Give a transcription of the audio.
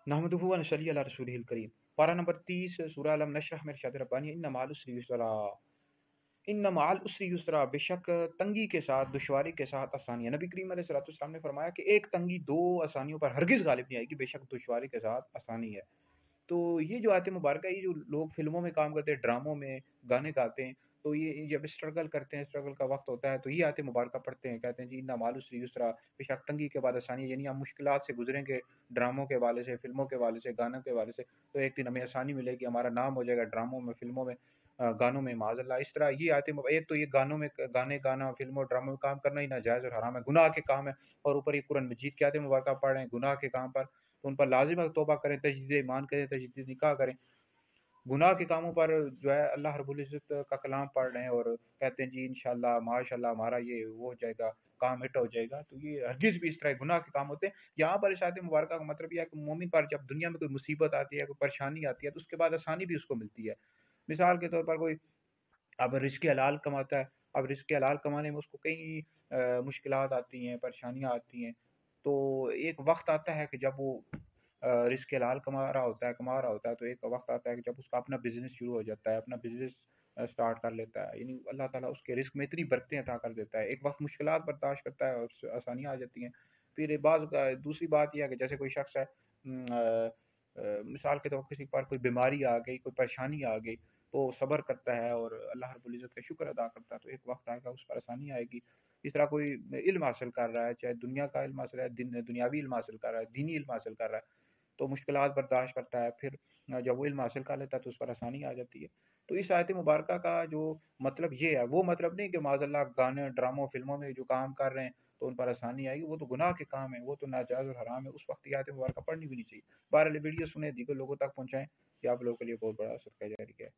नहमदुहु व नसल्ली अला रसूलिहिल करीम। पारा नंबर 30 सूरह अलम नशरह में इरशाद रब्बानी इन्ना मअल उसरि युस्रा, इन्ना मअल उसरि युस्रा, बेशक तंगी के साथ, दुश्वारी के साथ आसानी है। नबी करीम अलैहिस्सलातु वस्सलाम ने फरमाया कि एक तंगी दो आसानियों पर हरगिज़ गालिब नहीं आएगी, बेशक दुश्वारी के साथ आसानी है। तो ये जो आयत मुबारक है, ये जो लोग फ़िल्मों में काम करते हैं, ड्रामों में गाने गाते हैं, तो ये जब स्ट्रगल करते हैं, स्ट्रगल का वक़्त होता है, तो ये आयत मुबारक पढ़ते हैं, कहते हैं जी इन्ना माल उसरी युसरा, बेशक तंगी के बाद आसानी है। यानी आप मुश्किलात से गुज़रेंगे ड्रामों के हवाले से, फ़िल्मों के हवाले से, गानों के हवाले से, तो एक दिन हमें आसानी मिलेगी, हमारा नाम हो जाएगा ड्रामों में, फ़िल्मों में, गानों में माज़अल्लाह। इस तरह ये आयत एक तो ये गानों में गाने गाना, फ़िल्मों, ड्रामों में काम करना ही नाजायज़ और हराम है, गुनाह के काम है, और ऊपर ये कुरान मजीद की आयत मुबारक पढ़ रहे हैं गुनाह के काम पर, तो उन पर लाज़िम है तौबा करें, तजदीद ईमान करें, तजदीद निकाह करें। गुनाह के कामों पर जो है अल्लाह रब्बुल इज़्ज़त का कलाम पढ़ रहे हैं और कहते हैं जी इंशाअल्लाह माशाअल्लाह हमारा ये वो हो जाएगा, काम हिट हो जाएगा, तो ये हरगिज़ भी इस तरह के गुनाह के काम होते हैं। यहाँ पर इस आयत मुबारक का मतलब ये है कि मोमिन पर जब दुनिया में कोई मुसीबत आती है, कोई परेशानी आती है, तो उसके बाद आसानी भी उसको मिलती है। मिसाल के तौर पर कोई अब रिज़्क़ हलाल कमाता है, अब रिज़्क़ हलाल कमाने में उसको कई मुश्किलात आती हैं, परेशानियाँ आती हैं। तो एक वक़्त आता है कि जब वो रिज़्क़ हलाल कमा रहा होता है, तो एक वक़्त आता है कि जब उसका अपना बिज़नेस शुरू हो जाता है, अपना बिज़नेस स्टार्ट कर लेता है। यानी अल्लाह ताला उसके रिज़्क़ में इतनी बरकतें अता कर देता है। एक वक़्त मुश्किलात बर्दाश्त करता है और आसानियाँ आ जाती हैं। फिर दूसरी बात ये है कि जैसे कोई शख़्स है मिसाल के तौर पर किसी पर कोई बीमारी आ गई, कोई परेशानी आ गई, तो सब्र करता है और अल्लाह रब्बुल इज़्ज़त का शुक्र अदा करता है, तो एक वक़्त आएगा उस पर आसानी आएगी। इस तरह कोई इल्म हासिल कर रहा है, चाहे दुनिया का इल्म हासिल है, दुनियावी इल्म हासिल कर रहा है, दीनी इल्म हासिल कर रहा है, तो मुश्किलात बर्दाश्त करता है, फिर जब वो इल्म हासिल कर लेता है तो उस पर आसानी आ जाती है। तो इस आयत मुबारक का जो मतलब ये है, वो मतलब नहीं कि माज़अल्लाह गाने, ड्रामों, फ़िल्मों में जो काम कर रहे हैं तो उन पर आसानी आएगी, वो तो गुनाह के काम है, वो तो नाजायज़ और हराम है, उस वक़्त ये आयत मुबारक पढ़नी भी नहीं चाहिए। बहरहाल ये वीडियो सुने, दीगर लोगों तक पहुँचाएँ, ये आप लोगों के लिए बहुत बड़ा सदका जारी है।